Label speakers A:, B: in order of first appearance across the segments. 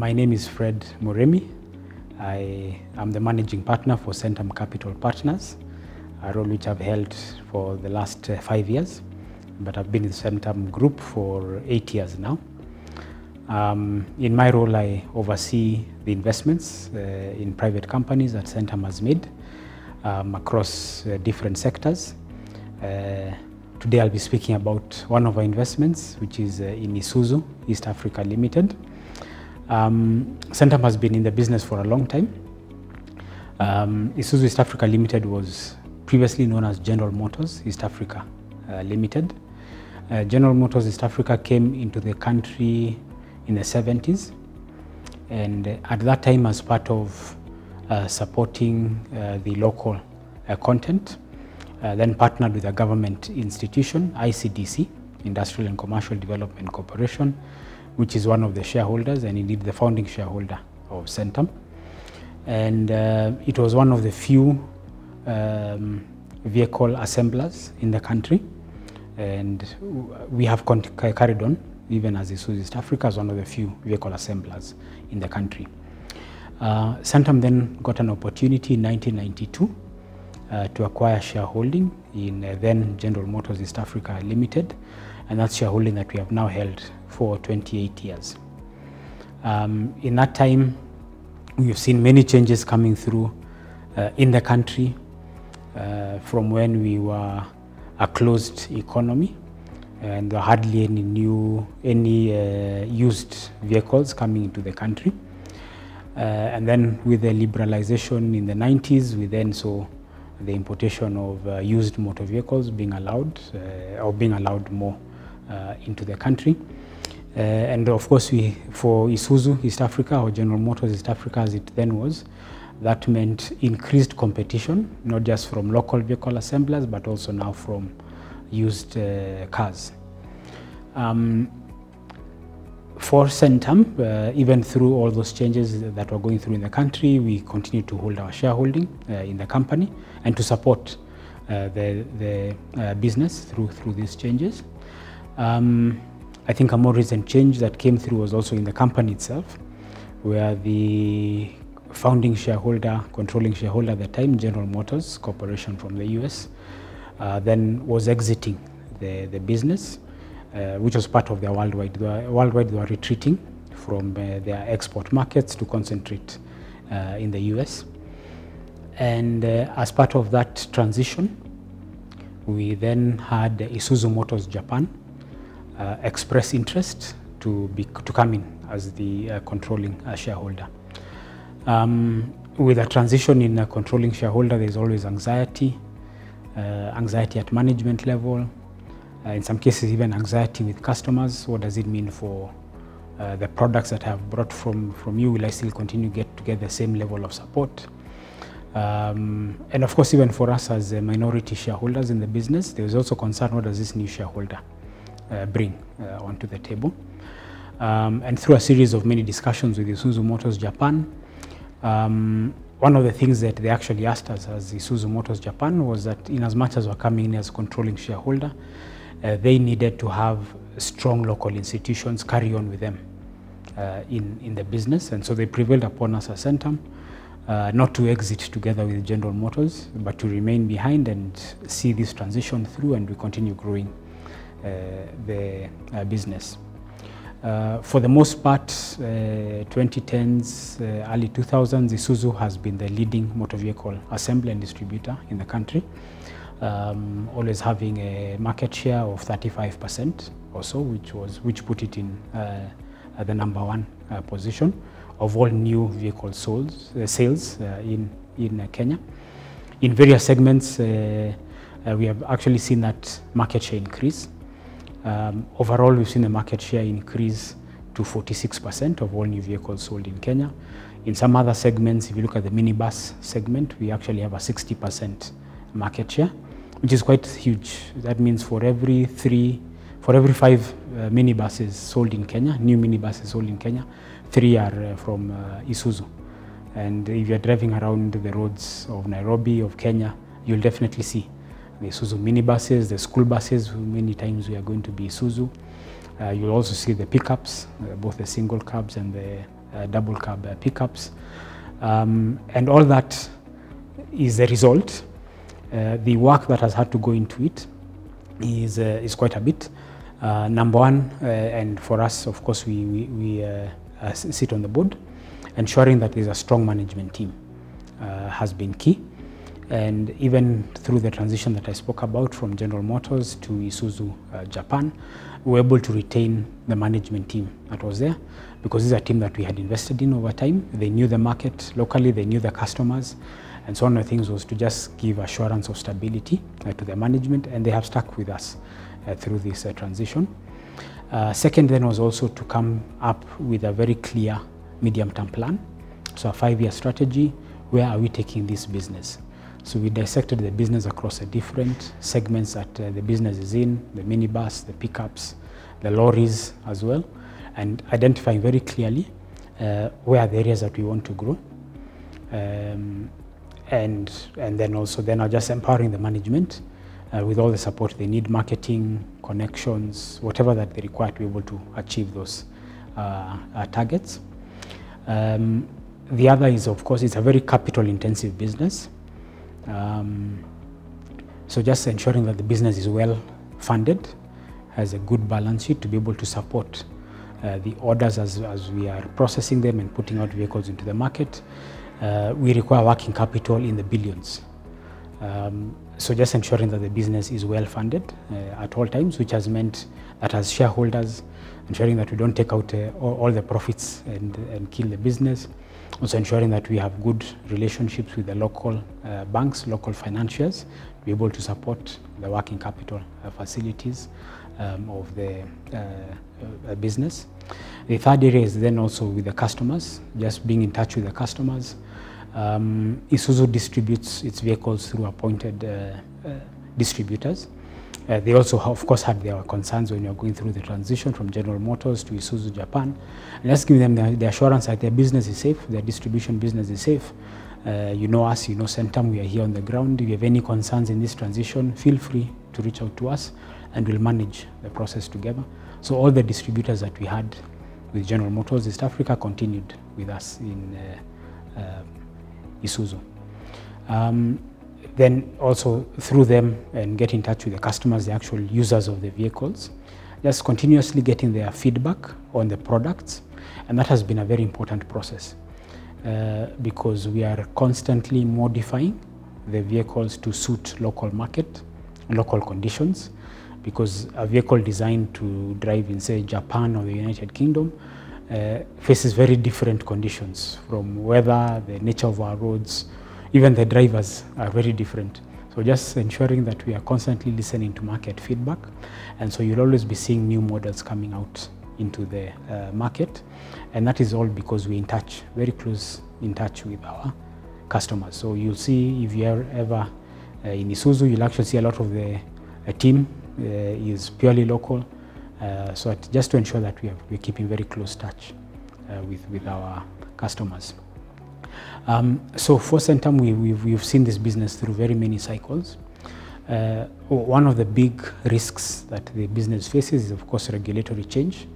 A: My name is Fred Murimi. I am the managing partner for Centum Capital Partners, a role which I've held for the last 5 years, but I've been in the Centum Group for 8 years now. In my role, I oversee the investments in private companies that Centum has made across different sectors. Today I'll be speaking about one of our investments, which is in Isuzu, East Africa Limited. Centum has been in the business for a long time. Isuzu East Africa Limited was previously known as General Motors East Africa Limited. General Motors East Africa came into the country in the 70s, and at that time, as part of supporting the local content, then partnered with a government institution, ICDC, Industrial and Commercial Development Corporation, which is one of the shareholders and indeed the founding shareholder of Centum. And it was one of the few vehicle assemblers in the country, and we have carried on even as Isuzu East Africa as one of the few vehicle assemblers in the country. Centum then got an opportunity in 1992 to acquire shareholding in then General Motors East Africa Limited, and that's shareholding that we have now held for 28 years. In that time, we've seen many changes coming through in the country from when we were a closed economy, and there are hardly any used vehicles coming into the country. And then with the liberalization in the 90s, we then saw the importation of used motor vehicles being allowed more into the country. And of course, for Isuzu East Africa, or General Motors East Africa as it then was, that meant increased competition, not just from local vehicle assemblers, but also now from used cars. For Centum, even through all those changes that we're going through in the country, we continue to hold our shareholding in the company and to support the business through these changes. I think a more recent change that came through was also in the company itself, where the founding shareholder, controlling shareholder at the time, General Motors Corporation from the US, then was exiting the business, which was part of their worldwide. Worldwide, they were retreating from their export markets to concentrate in the US. And as part of that transition, we then had Isuzu Motors Japan express interest to come in as the controlling shareholder. With a transition in a controlling shareholder, there's always anxiety at management level, in some cases even anxiety with customers. What does it mean for the products that I have brought from you? Will I still continue to get the same level of support? And of course, even for us as minority shareholders in the business, there is also concern, what does this new shareholder bring onto the table? And through a series of many discussions with Isuzu Motors Japan, one of the things that they actually asked us as Isuzu Motors Japan was that in as much as we're coming in as controlling shareholder, they needed to have strong local institutions carry on with them in the business. And so they prevailed upon us as Centum not to exit together with General Motors, but to remain behind and see this transition through, and we continue growing the business. For the most part, 2010s, early 2000s, Isuzu has been the leading motor vehicle assembler and distributor in the country, always having a market share of 35% or so, which put it in the #1 position of all new vehicle sales in Kenya. In various segments, we have actually seen that market share increase. Overall, we've seen the market share increase to 46% of all new vehicles sold in Kenya. In some other segments, if you look at the minibus segment, we actually have a 60% market share, which is quite huge. That means for every 5 minibuses sold in Kenya, new minibuses sold in Kenya, 3 are from Isuzu. And if you're driving around the roads of Nairobi, of Kenya, you'll definitely see the Isuzu minibuses, the school buses. Many times we are going to be Isuzu. You'll also see the pickups, both the single cabs and the double cab pickups. And all that is a result. The work that has had to go into it is quite a bit. Number one, and for us, of course, we sit on the board, ensuring that there's a strong management team has been key. And even through the transition that I spoke about from General Motors to Isuzu Japan, we were able to retain the management team that was there, because this is a team that we had invested in over time. They knew the market locally, they knew the customers, and so one of the things was to just give assurance of stability to the management, and they have stuck with us through this transition. Second then was also to come up with a very clear medium-term plan. So a 5-year strategy, where are we taking this business? So we dissected the business across the different segments that the business is in, the minibus, the pickups, the lorries as well, and identifying very clearly where are the areas that we want to grow. And then also just empowering the management with all the support they need, marketing, connections, whatever that they require to be able to achieve those targets. The other is, of course, it's a very capital intensive business. So just ensuring that the business is well funded, has a good balance sheet to be able to support the orders as we are processing them and putting out vehicles into the market. We require working capital in the billions. So just ensuring that the business is well funded at all times, which has meant that as shareholders, ensuring that we don't take out all the profits and kill the business. Also ensuring that we have good relationships with the local banks, local financiers, to be able to support the working capital facilities of the business. The third area is then also with the customers, just being in touch with the customers. Isuzu distributes its vehicles through appointed distributors. They also, of course, had their concerns when you're going through the transition from General Motors to Isuzu Japan. And let's give them the assurance that their business is safe, their distribution business is safe. You know us, you know Centum, we are here on the ground. If you have any concerns in this transition, feel free to reach out to us and we'll manage the process together. So all the distributors that we had with General Motors East Africa continued with us in Isuzu. Then also through them and get in touch with the customers, the actual users of the vehicles, just continuously getting their feedback on the products. And that has been a very important process because we are constantly modifying the vehicles to suit local market and local conditions, because a vehicle designed to drive in, say, Japan or the United Kingdom faces very different conditions, from weather, the nature of our roads. Even the drivers are very different. So just ensuring that we are constantly listening to market feedback. And so you'll always be seeing new models coming out into the market. And that is all because we're in touch, very close in touch with our customers. So you'll see, if you're ever in Isuzu, you'll actually see a lot of the team is purely local. So just to ensure that we're keeping very close touch with our customers. So for Centum, we've seen this business through very many cycles. One of the big risks that the business faces is, of course, regulatory change.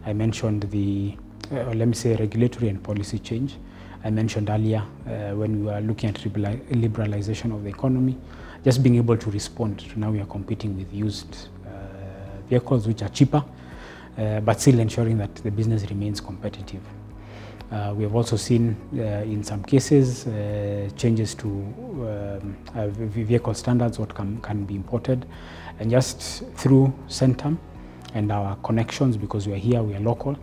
A: I mentioned let me say regulatory and policy change. I mentioned earlier when we were looking at liberalization of the economy, just being able to respond to now we are competing with used vehicles which are cheaper, but still ensuring that the business remains competitive. We have also seen in some cases changes to vehicle standards, what can be imported, and just through Centum and our connections, because we are here, we are local,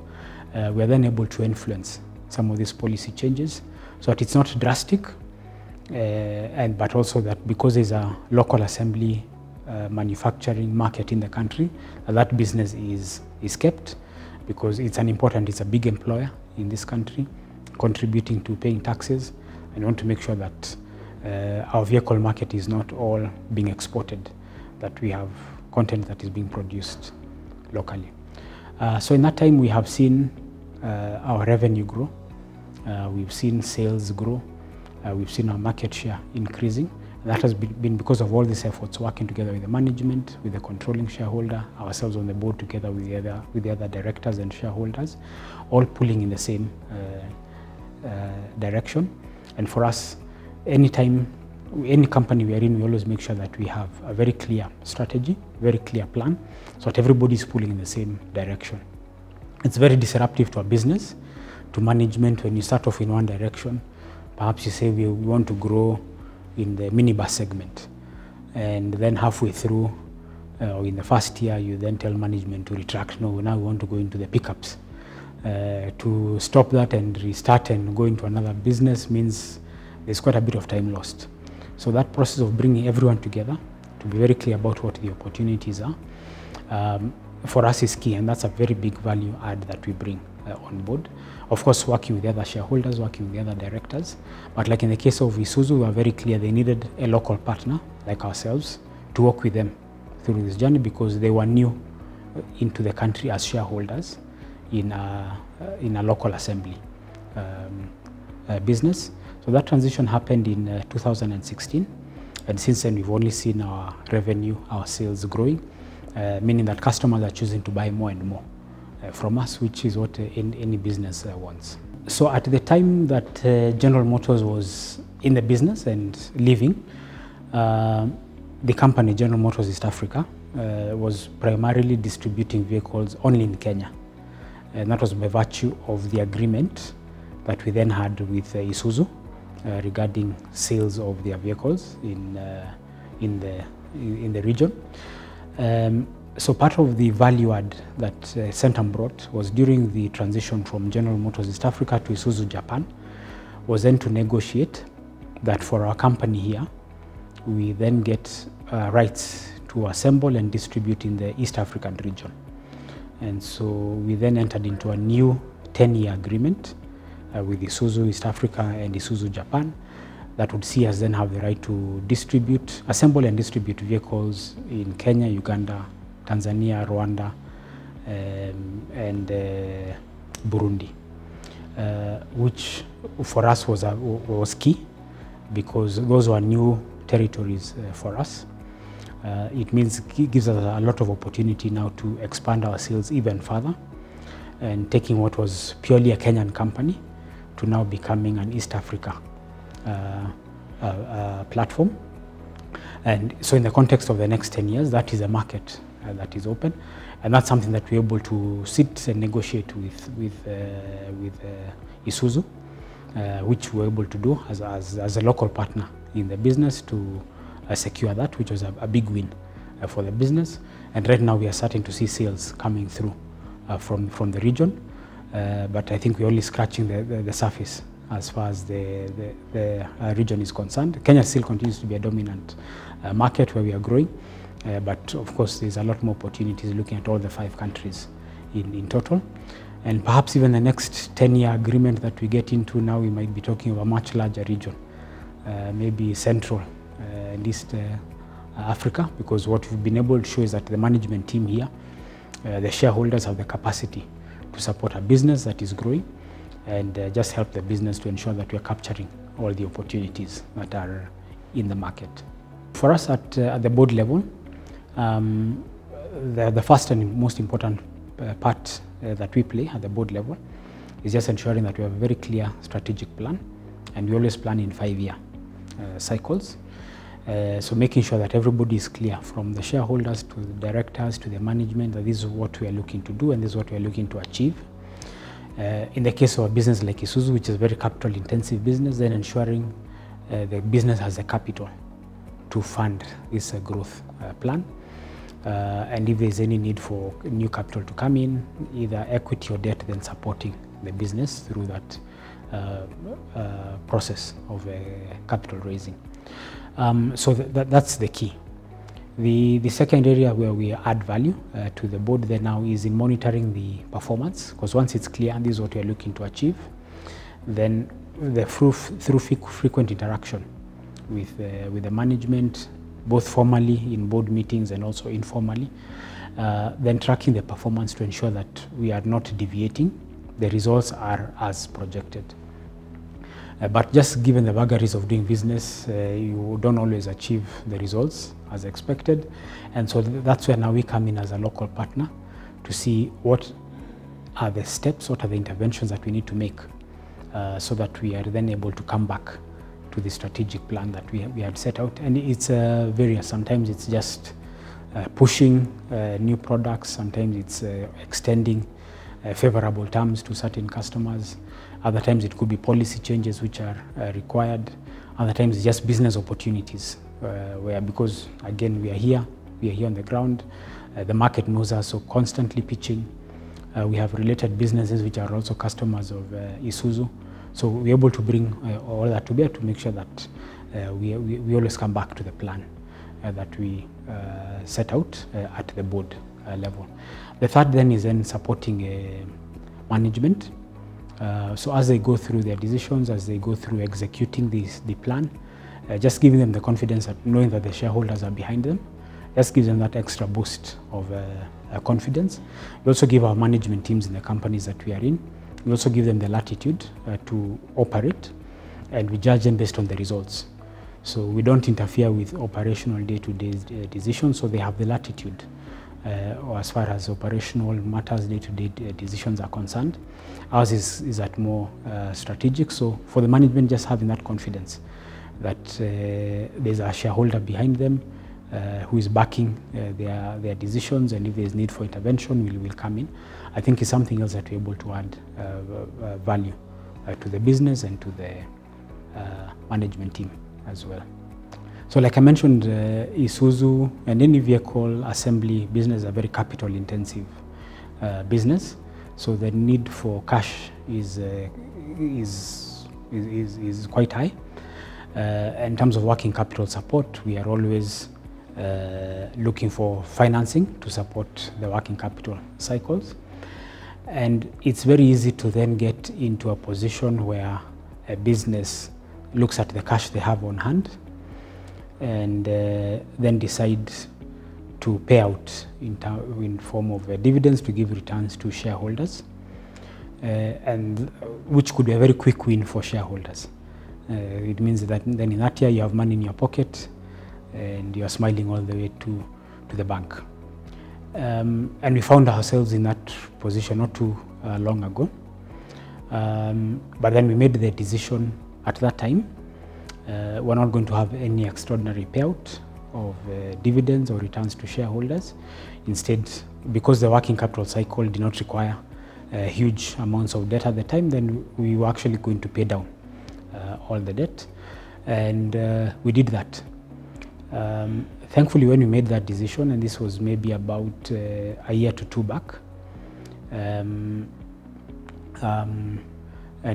A: we are then able to influence some of these policy changes so that it's not drastic, but also that because there's a local assembly manufacturing market in the country, that business is kept, because it's a big employer in this country, contributing to paying taxes, and want to make sure that our vehicle market is not all being exported, that we have content that is being produced locally. So in that time we have seen our revenue grow, we've seen sales grow, we've seen our market share increasing. And that has been because of all these efforts, working together with the management, with the controlling shareholder, ourselves on the board together with the other directors and shareholders, all pulling in the same direction. And for us, anytime, any company we are in, we always make sure that we have a very clear strategy, very clear plan, so that everybody is pulling in the same direction. It's very disruptive to a business, to management, when you start off in one direction. Perhaps you say we want to grow in the minibus segment, and then halfway through, or in the first year, you then tell management to retract. No, now we want to go into the pickups. To stop that and restart and go into another business means there's quite a bit of time lost. So that process of bringing everyone together to be very clear about what the opportunities are, for us is key, and that's a very big value add that we bring on board. Of course, working with the other shareholders, working with the other directors, but like in the case of Isuzu, we were very clear they needed a local partner like ourselves to work with them through this journey, because they were new into the country as shareholders in a local assembly business. So that transition happened in 2016, and since then we've only seen our revenue, our sales growing, meaning that customers are choosing to buy more and more from us, which is what any business wants. So at the time that General Motors was in the business and leaving, the company General Motors East Africa was primarily distributing vehicles only in Kenya, and that was by virtue of the agreement that we then had with Isuzu regarding sales of their vehicles in the region. So part of the value add that Centum brought was, during the transition from General Motors East Africa to Isuzu Japan, was then to negotiate that for our company here, we then get rights to assemble and distribute in the East African region. And so we then entered into a new 10-year agreement with Isuzu East Africa and Isuzu Japan that would see us then have the right to distribute, assemble and distribute vehicles in Kenya, Uganda, Tanzania, Rwanda, and Burundi, which for us was key, because those were new territories for us. It gives us a lot of opportunity now to expand our sales even further, and taking what was purely a Kenyan company to now becoming an East Africa platform. And so in the context of the next 10 years, that is a market that is open, and that's something that we're able to sit and negotiate with Isuzu, which we're able to do as a local partner in the business to secure that, which was a big win for the business. And right now we are starting to see sales coming through from the region, but I think we're only scratching the surface as far as the region is concerned. Kenya still continues to be a dominant market where we are growing, but of course there's a lot more opportunities looking at all the 5 countries in total. And perhaps even the next 10-year agreement that we get into now, we might be talking of a much larger region, maybe Central and East Africa, because what we've been able to show is that the management team here, the shareholders, have the capacity to support a business that is growing, and just help the business to ensure that we're capturing all the opportunities that are in the market. For us at the board level, the first and most important part that we play at the board level is just ensuring that we have a very clear strategic plan, and we always plan in 5-year cycles. So making sure that everybody is clear, from the shareholders to the directors to the management, that this is what we are looking to do and this is what we are looking to achieve. In the case of a business like Isuzu, which is a very capital intensive business, then ensuring the business has the capital to fund this growth plan. And if there's any need for new capital to come in, either equity or debt, then supporting the business through that process of capital raising. So that's the key. The second area where we add value to the board then now is in monitoring the performance, because once it's clear and this is what we are looking to achieve, then through frequent interaction with the management, both formally in board meetings and also informally, then tracking the performance to ensure that we are not deviating, the results are as projected. But just given the vagaries of doing business, you don't always achieve the results as expected. And so that's where now we come in as a local partner to see what are the steps, what are the interventions that we need to make so that we are then able to come back to the strategic plan that we had set out. And it's various. Sometimes it's just pushing new products. Sometimes it's extending favorable terms to certain customers. Other times it could be policy changes which are required. Other times it's just business opportunities where, because again we are here on the ground, the market knows us, so constantly pitching. We have related businesses which are also customers of Isuzu. So we're able to bring all that together to make sure that we always come back to the plan that we set out at the board level. The third then is then supporting management. So as they go through their decisions, as they go through executing the plan, just giving them the confidence that knowing that the shareholders are behind them, just gives them that extra boost of confidence. We also give our management teams in the companies that we are in, we also give them the latitude to operate, and we judge them based on the results. So we don't interfere with operational day-to-day decisions, so they have the latitude or as far as operational matters, day-to-day decisions are concerned. Ours is at more strategic, so for the management, just having that confidence that there's a shareholder behind them who is backing their decisions, and if there's need for intervention, will come in. I think is something else that we're able to add value to the business and to the management team as well. So like I mentioned, Isuzu and any vehicle assembly business is a very capital intensive business. So the need for cash is quite high. In terms of working capital support, we are always looking for financing to support the working capital cycles. And it's very easy to then get into a position where a business looks at the cash they have on hand and then decide to pay out in form of dividends to give returns to shareholders, and which could be a very quick win for shareholders. It means that then in that year you have money in your pocket and you are smiling all the way to the bank. And we found ourselves in that position not too long ago. But then we made the decision at that time, we're not going to have any extraordinary payout of dividends or returns to shareholders. Instead, because the working capital cycle did not require huge amounts of debt at the time, then we were actually going to pay down all the debt. And we did that. Thankfully, when we made that decision, and this was maybe about a year to two back, and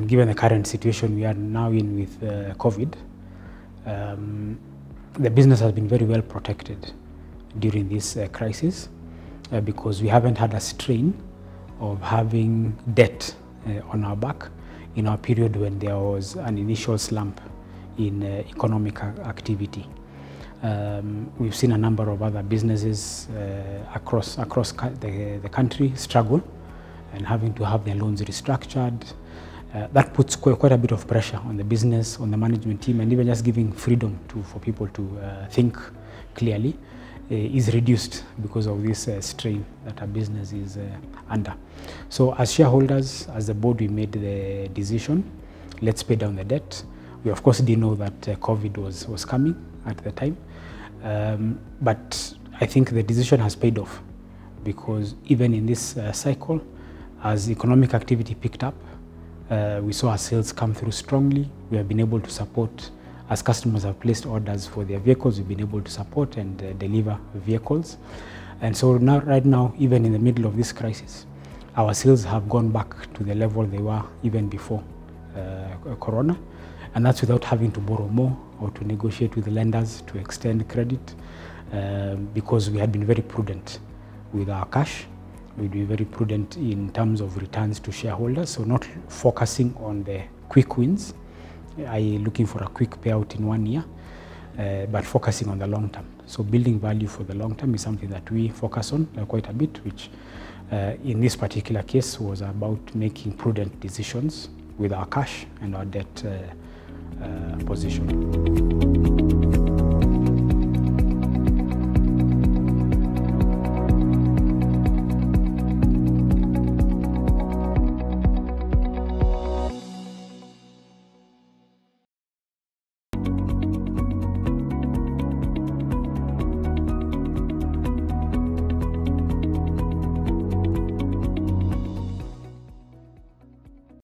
A: given the current situation we are now in with COVID, the business has been very well protected during this crisis because we haven't had a strain of having debt on our back in our period when there was an initial slump in economic activity. We've seen a number of other businesses across the country struggle and having to have their loans restructured. That puts quite a bit of pressure on the business, on the management team, and even just giving freedom for people to think clearly is reduced because of this strain that our business is under. So as shareholders, as the board, we made the decision, let's pay down the debt. We of course didn't know that COVID was coming at the time, but I think the decision has paid off because even in this cycle, as economic activity picked up, we saw our sales come through strongly. We have been able to support, as customers have placed orders for their vehicles, we've been able to support and deliver vehicles. And so now, right now, even in the middle of this crisis, our sales have gone back to the level they were even before Corona. And that's without having to borrow more or to negotiate with the lenders to extend credit, because we had been very prudent with our cash. We'd be very prudent in terms of returns to shareholders, so not focusing on the quick wins, i.e. looking for a quick payout in 1 year, but focusing on the long term. So building value for the long term is something that we focus on quite a bit, which in this particular case was about making prudent decisions with our cash and our debt position.